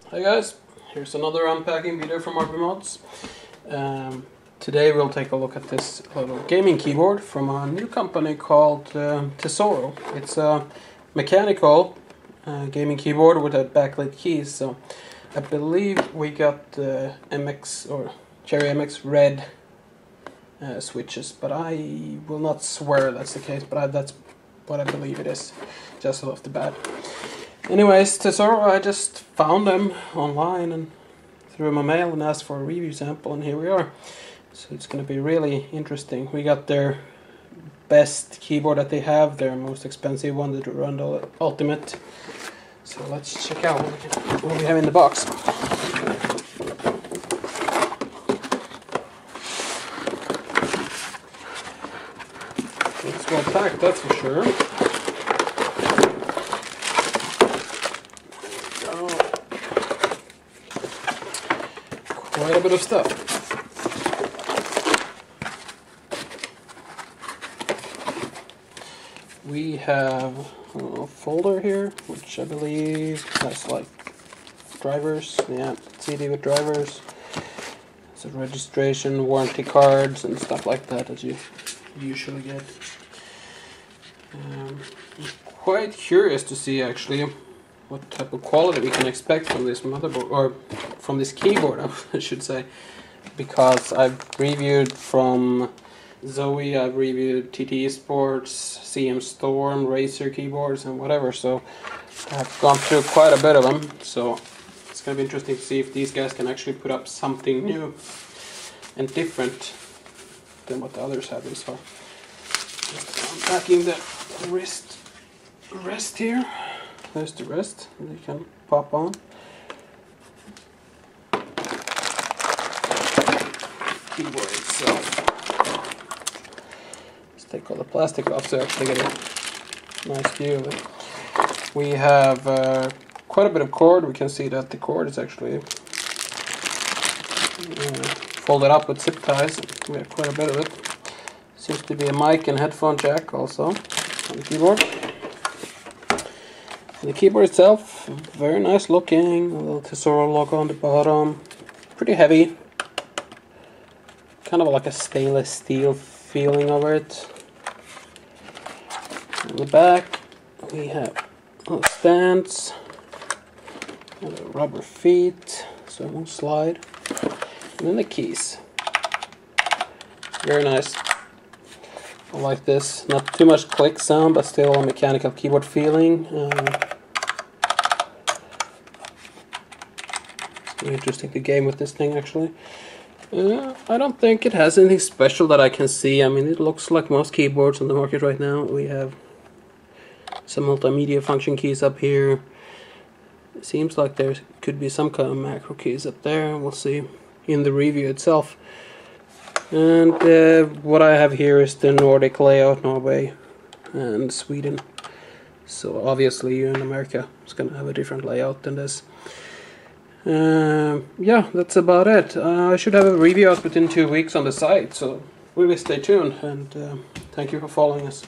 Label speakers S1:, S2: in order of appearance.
S1: Hi guys, here's another unpacking video from RB Mods. Today we'll take a look at this little gaming keyboard from a new company called Tesorro. It's a mechanical gaming keyboard with a backlit keys. So I believe we got the MX or Cherry MX red switches, but I will not swear that's the case, but that's what I believe it is, just off the bat. Anyways, Tesorro, I just found them online and threw my mail and asked for a review sample, and here we are. So it's going to be really interesting. We got their best keyboard that they have, their most expensive one, the Durandal Ultimate. So let's check out what we have in the box. It's well packed, that's for sure. Quite a bit of stuff. We have a little folder here, which I believe has like drivers, yeah, CD with drivers, so registration, warranty cards and stuff like that as you usually get. I'm quite curious to see actually what type of quality we can expect from this motherboard, or from this keyboard I should say, because I've reviewed from Zoe, I've reviewed TT Sports, CM Storm, Razer keyboards and whatever, so I've gone through quite a bit of them, so it's going to be interesting to see if these guys can actually put up something new and different than what the others have in store. Unpacking the rest here. There's the rest, and you can pop on. Keyboard itself. Let's take all the plastic off so I actually get a nice view of it. We have quite a bit of cord. We can see that the cord is actually folded up with zip ties. We have quite a bit of it. Seems to be a mic and headphone jack also on the keyboard. The keyboard itself, very nice looking, a little Tesorro logo on the bottom, pretty heavy, kind of like a stainless steel feeling over it. On the back we have little stands, and rubber feet so it won't slide, and then the keys. Very nice. I like this, not too much click sound, but still a mechanical keyboard feeling. It's really interesting to game with this thing actually. I don't think it has anything special that I can see. I mean, it looks like most keyboards on the market right now. We have some multimedia function keys up here. It seems like there could be some kind of macro keys up there. We'll see in the review itself. And what I have here is the Nordic layout, Norway and Sweden. So obviously you in America is going to have a different layout than this. Yeah, that's about it. I should have a review out within 2 weeks on the site, so really stay tuned, and thank you for following us.